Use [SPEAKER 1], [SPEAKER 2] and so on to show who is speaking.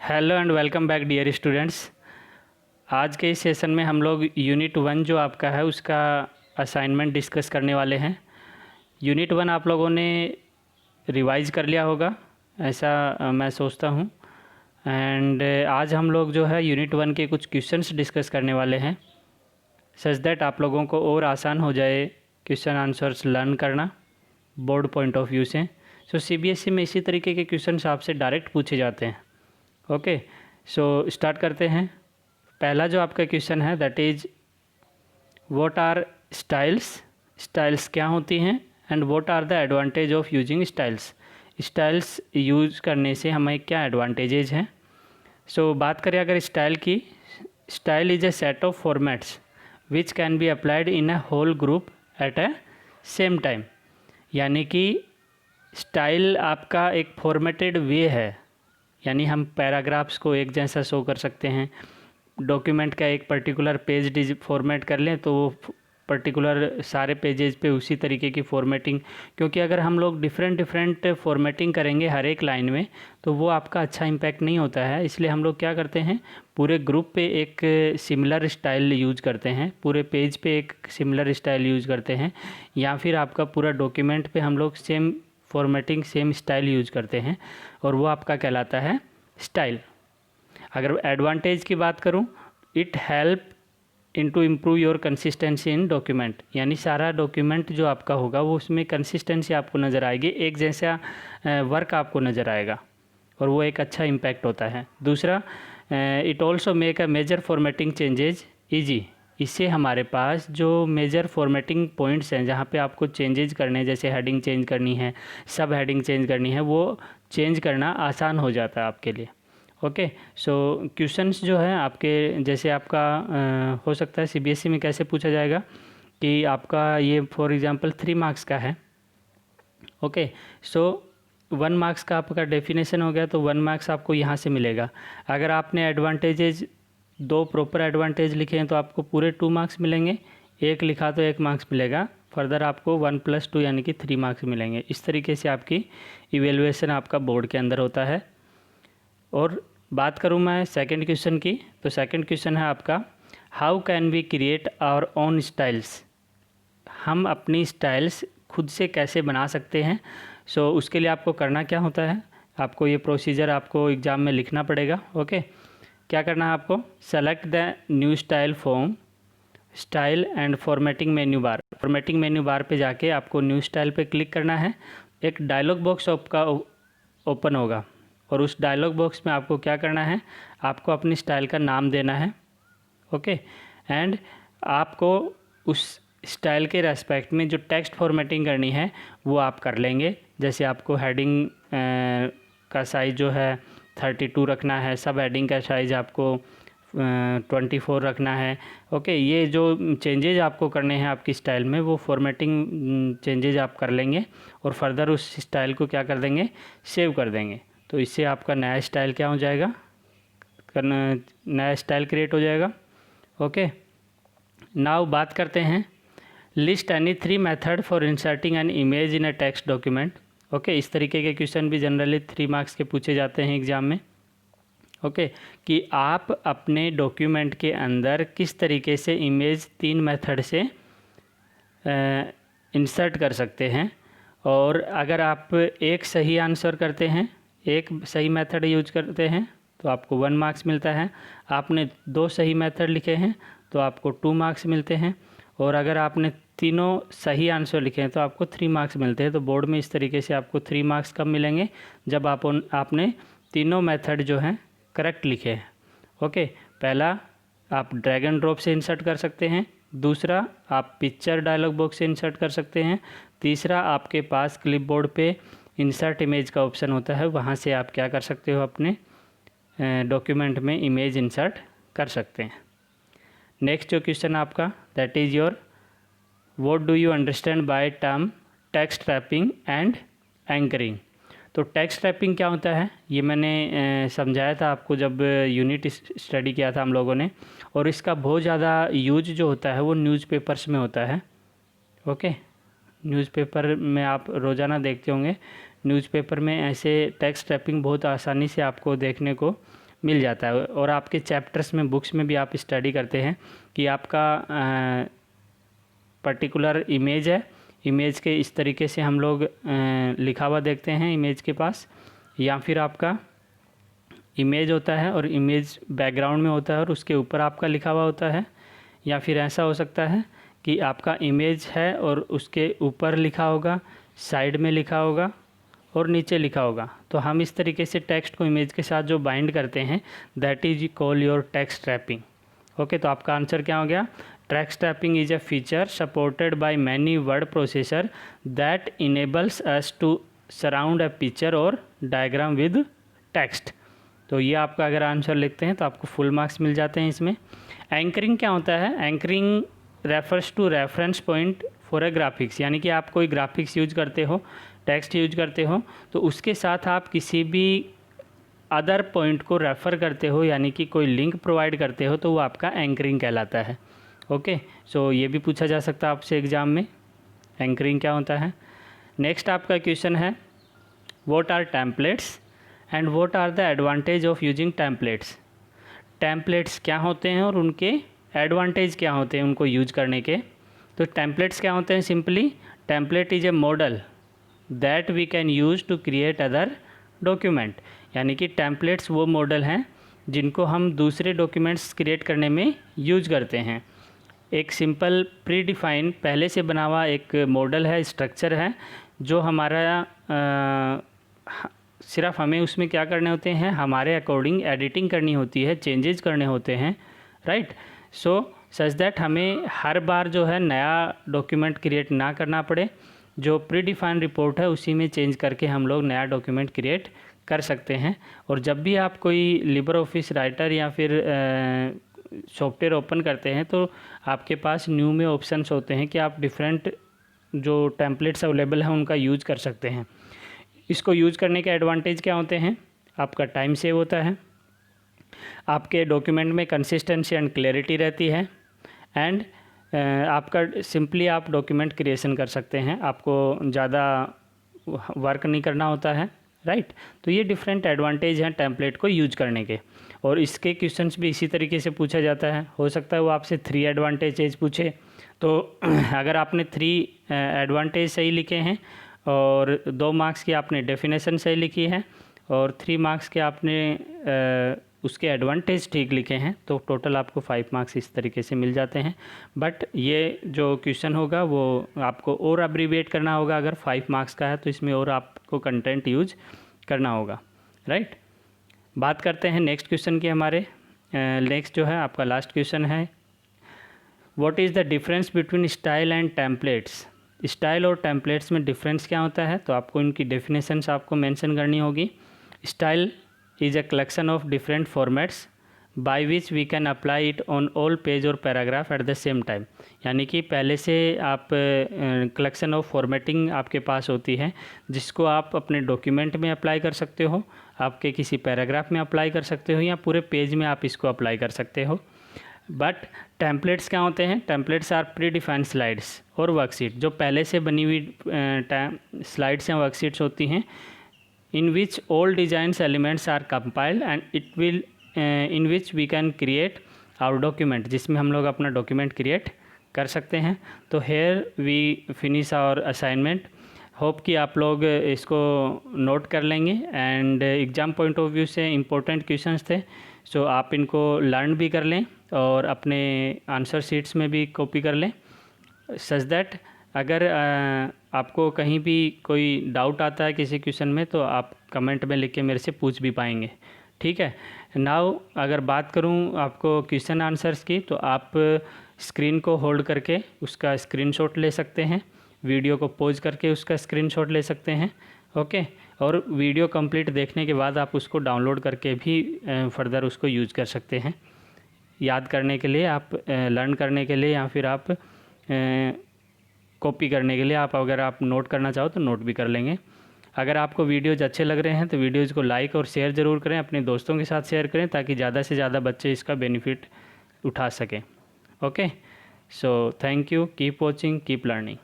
[SPEAKER 1] Hello and welcome back dear students. आज के इस सेशन में हम लोग यूनिट 1 जो आपका है उसका असाइनमेंट डिस्कस करने वाले हैं। यूनिट 1 आप लोगों ने रिवाइज कर लिया होगा, ऐसा मैं सोचता हूँ। एंड आज हम लोग जो है यूनिट 1 के कुछ क्वेश्चंस डिस्कस करने वाले हैं, सच दैट आप लोगों को और आसान हो जाए क्वेश्चन आंसर्स लर्न करना बोर्ड पॉइंट ऑफ व्यू से। सो सीबीएसई में इसी तरीके के क्वेश्चंस आपसे डायरेक्ट पूछे जाते हैं। ओके, सो स्टार्ट करते हैं। पहला जो आपका क्वेश्चन है that is what are styles. Styles क्या होती हैं and what are the advantage of using styles. Styles use करने से हमें क्या एडवांटेजेज हैं। सो बात करें अगर स्टाइल की, style is a set of formats which can be applied in a whole group at a same time. यानी कि स्टाइल आपका एक फॉर्मेटेड वे है, यानी हम पैराग्राफ्स को एक जैसा शो कर सकते हैं। डॉक्यूमेंट का एक पर्टिकुलर पेज फॉर्मेट कर लें तो वो पर्टिकुलर सारे पेजेस पे उसी तरीके की फॉर्मेटिंग, क्योंकि अगर हम लोग डिफरेंट फॉर्मेटिंग करेंगे हर एक लाइन में तो वो आपका अच्छा इम्पैक्ट नहीं होता है। इसलिए हम लोग क्या करते हैं, पूरे ग्रुप पे एक सिमिलर स्टाइल यूज करते हैं, पूरे पेज पे एक सिमिलर स्टाइल यूज करते हैं, या फिर आपका पूरा डॉक्यूमेंट पे हम लोग same formatting same style use करते हैं और वो आपका कहलाता है स्टाइल। अगर एडवांटेज की बात करूं, it help in to improve your consistency in document. यानी सारा डॉक्यूमेंट जो आपका होगा वो उसमें कंसिस्टेंसी आपको नज़र आएगी, एक जैसा वर्क आपको नज़र आएगा और वो एक अच्छा इम्पैक्ट होता है। दूसरा, it also make a major formatting changes easy. इससे हमारे पास जो मेजर फॉर्मेटिंग पॉइंट्स हैं जहाँ पे आपको चेंजेज करने हैं, जैसे हेडिंग चेंज करनी है, सब हेडिंग चेंज करनी है, वो चेंज करना आसान हो जाता है आपके लिए। ओके, सो क्वेश्चंस जो है आपके, जैसे आपका हो सकता है सीबीएसई में कैसे पूछा जाएगा कि आपका ये फॉर एग्जांपल 3 मार्क्स का है। ओके, सो 1 मार्क्स का आपका डेफिनेशन हो गया तो 1 मार्क्स आपको यहाँ से मिलेगा। अगर आपने एडवांटेजेज 2 प्रॉपर एडवांटेज लिखे हैं तो आपको पूरे 2 मार्क्स मिलेंगे, एक लिखा तो 1 मार्क्स मिलेगा, फर्दर आपको 1+2 यानी कि 3 मार्क्स मिलेंगे। इस तरीके से आपकी इवेलुएशन आपका बोर्ड के अंदर होता है। और बात करूँ मैं सेकंड क्वेश्चन की, तो सेकंड क्वेश्चन है आपका how can we create our own styles. हम अपनी स्टाइल्स खुद से कैसे बना सकते हैं। सो उसके लिए आपको करना क्या होता है, आपको ये प्रोसीजर आपको एग्ज़ाम में लिखना पड़ेगा। ओके, क्या करना है आपको, select the new style form style and formatting menu bar. Formatting menu bar पे जाके आपको न्यू स्टाइल पे क्लिक करना है। एक डायलॉग बॉक्स आपका ओपन होगा और उस डायलॉग बॉक्स में आपको क्या करना है, आपको अपनी स्टाइल का नाम देना है। ओके, एंड आपको उस स्टाइल के रेस्पेक्ट में जो टेक्स्ट फॉर्मेटिंग करनी है वो आप कर लेंगे। जैसे आपको हेडिंग का साइज़ जो है 32 रखना है, सब हेडिंग का साइज़ आपको 24 रखना है। ओके, ये जो चेंजेज आपको करने हैं आपकी स्टाइल में वो फॉर्मेटिंग चेंजेज आप कर लेंगे और फर्दर उस स्टाइल को क्या कर देंगे, सेव कर देंगे। तो इससे आपका नया स्टाइल क्या हो जाएगा, नया स्टाइल क्रिएट हो जाएगा। ओके, नाउ बात करते हैं list any 3 method for inserting an image in a text document. Okay, इस तरीके के क्वेश्चन भी जनरली 3 मार्क्स के पूछे जाते हैं एग्ज़ाम में। ओके, कि आप अपने डॉक्यूमेंट के अंदर किस तरीके से इमेज 3 मेथड से इंसर्ट कर सकते हैं। और अगर आप एक सही आंसर करते हैं, एक सही मेथड यूज करते हैं तो आपको 1 मार्क्स मिलता है। आपने 2 सही मेथड लिखे हैं तो आपको 2 मार्क्स मिलते हैं। और अगर आपने तीनों सही आंसर लिखे हैं तो आपको 3 मार्क्स मिलते हैं। तो बोर्ड में इस तरीके से आपको 3 मार्क्स कब मिलेंगे, जब आपने तीनों मेथड जो हैं करेक्ट लिखे हैं। ओके, पहला आप ड्रैग एंड ड्रॉप से इंसर्ट कर सकते हैं, दूसरा आप पिक्चर डायलॉग बॉक्स से इंसर्ट कर सकते हैं, तीसरा आपके पास क्लिपबोर्ड पे इंसर्ट इमेज का ऑप्शन होता है, वहाँ से आप क्या कर सकते हो, अपने डॉक्यूमेंट में इमेज इंसर्ट कर सकते हैं। नेक्स्ट जो क्वेश्चन आपका that is your what do you understand by term text wrapping and anchoring. तो टेक्स्ट रैपिंग क्या होता है ये मैंने समझाया था आपको जब यूनिट स्टडी किया था हम लोगों ने, और इसका बहुत ज़्यादा यूज जो होता है वो न्यूज़पेपर्स में होता है। ओके, न्यूज़पेपर में आप रोज़ाना देखते होंगे, न्यूज़पेपर में ऐसे टेक्स्ट रैपिंग बहुत आसानी से आपको देखने को मिल जाता है। और आपके चैप्टर्स में, बुक्स में भी आप स्टडी करते हैं कि आपका पर्टिकुलर इमेज है, इमेज के इस तरीके से हम लोग लिखा हुआ देखते हैं इमेज के पास, या फिर आपका इमेज होता है और इमेज बैकग्राउंड में होता है और उसके ऊपर आपका लिखा हुआ होता है, या फिर ऐसा हो सकता है कि आपका इमेज है और उसके ऊपर लिखा होगा, साइड में लिखा होगा और नीचे लिखा होगा। तो हम इस तरीके से टेक्स्ट को इमेज के साथ जो बाइंड करते हैं, that is call your text wrapping. Okay, तो आपका आंसर क्या हो गया? Text wrapping is a feature supported by many word processor that enables us to surround a picture और डायग्राम विद टेक्स्ट। तो ये आपका अगर आंसर लिखते हैं तो आपको फुल मार्क्स मिल जाते हैं इसमें। एंकरिंग क्या होता है? Anchoring refers to reference point for a graphics, यानी कि आप कोई ग्राफिक्स यूज करते हो, टेक्स्ट यूज करते हो, तो उसके साथ आप किसी भी अदर पॉइंट को रेफ़र करते हो, यानी कि कोई लिंक प्रोवाइड करते हो, तो वो आपका एंकरिंग कहलाता है। ओके, सो ये भी पूछा जा सकता है आपसे एग्ज़ाम में, एंकरिंग क्या होता है। नेक्स्ट आपका क्वेश्चन है, what are templates and what are the advantage of using templates. Templates क्या होते हैं और उनके एडवांटेज क्या होते हैं उनको यूज करने के। तो टेम्पलेट्स क्या होते हैं? Simply template is a model that we can use to create other document, यानी कि टेम्पलेट्स वो मॉडल हैं जिनको हम दूसरे डॉक्यूमेंट्स क्रिएट करने में यूज करते हैं। एक सिंपल प्री डिफाइन पहले से बना हुआ एक मॉडल है, स्ट्रक्चर है, जो हमारा सिर्फ हमें उसमें क्या करने होते हैं, हमारे अकॉर्डिंग एडिटिंग करनी होती है, चेंजेस करने होते हैं, राइट। सो सच दैट हमें हर बार जो है नया डॉक्यूमेंट क्रिएट ना करना पड़े, जो प्री डिफाइन रिपोर्ट है उसी में चेंज करके हम लोग नया डॉक्यूमेंट क्रिएट कर सकते हैं। और जब भी आप कोई लिबर ऑफिस राइटर या फिर सॉफ्टवेयर ओपन करते हैं तो आपके पास न्यू में ऑप्शंस होते हैं कि आप डिफरेंट जो टेम्पलेट्स अवेलेबल हैं उनका यूज़ कर सकते हैं। इसको यूज़ करने के एडवांटेज क्या होते हैं? आपका टाइम सेव होता है, आपके डॉक्यूमेंट में कंसिस्टेंसी एंड क्लैरिटी रहती है, एंड आपका सिंपली आप डॉक्यूमेंट क्रिएशन कर सकते हैं, आपको ज़्यादा वर्क नहीं करना होता है, राइट। तो ये डिफरेंट एडवांटेज हैं टेम्पलेट को यूज करने के। और इसके क्वेश्चंस भी इसी तरीके से पूछा जाता है, हो सकता है वो आपसे 3 एडवांटेजेस पूछे, तो अगर आपने 3 एडवांटेज सही लिखे हैं और 2 मार्क्स की आपने डेफिनेशन सही लिखी है और 3 मार्क्स के आपने उसके एडवांटेज ठीक लिखे हैं, तो टोटल आपको 5 मार्क्स इस तरीके से मिल जाते हैं। बट ये जो क्वेश्चन होगा वो आपको और अब्रीविएट करना होगा, अगर 5 मार्क्स का है तो इसमें और आपको कंटेंट यूज करना होगा, राइट। बात करते हैं नेक्स्ट क्वेश्चन की हमारे। नेक्स्ट जो है आपका लास्ट क्वेश्चन है, what is the difference between style and templates. Style और टेम्पलेट्स में डिफरेंस क्या होता है, तो आपको इनकी डेफिनेशंस आपको मेंशन करनी होगी। Style is a collection of different formats by which we can apply it on all page or paragraph at the same time, यानी कि पहले से आप कलेक्शन ऑफ फॉर्मेटिंग आपके पास होती है जिसको आप अपने डॉक्यूमेंट में अप्लाई कर सकते हो, आपके किसी पैराग्राफ में अप्लाई कर सकते हो, या पूरे पेज में आप इसको अप्लाई कर सकते हो। बट टेम्पलेट्स क्या होते हैं? Templates are predefined slides और वर्कशीट, जो पहले से बनी हुई स्लाइड्स या वर्कशीट्स होती हैं, in which all designs elements are compiled and it will in which we can create our document, जिसमें हम लोग अपना डॉक्यूमेंट क्रिएट कर सकते हैं। तो here we finish our assignment, hope कि आप लोग इसको नोट कर लेंगे, and exam point of view से इम्पोर्टेंट क्वेश्चंस थे, सो आप इनको लर्न भी कर लें और अपने आंसर शीट्स में भी कॉपी कर लें, सच दैट अगर आपको कहीं भी कोई डाउट आता है किसी क्वेश्चन में तो आप कमेंट में लिख के मेरे से पूछ भी पाएंगे, ठीक है। नाउ अगर बात करूं आपको क्वेश्चन आंसर्स की, तो आप स्क्रीन को होल्ड करके उसका स्क्रीनशॉट ले सकते हैं, वीडियो को पॉज करके उसका स्क्रीनशॉट ले सकते हैं, ओके। और वीडियो कंप्लीट देखने के बाद आप उसको डाउनलोड करके भी फर्दर उसको यूज़ कर सकते हैं, याद करने के लिए, आप लर्न करने के लिए, या फिर आप कॉपी करने के लिए। आप अगर आप नोट करना चाहो तो नोट भी कर लेंगे। अगर आपको वीडियोज़ अच्छे लग रहे हैं तो वीडियोज़ को लाइक और शेयर ज़रूर करें, अपने दोस्तों के साथ शेयर करें ताकि ज़्यादा से ज़्यादा बच्चे इसका बेनिफिट उठा सकें, okay. So thank you, keep watching, keep learning.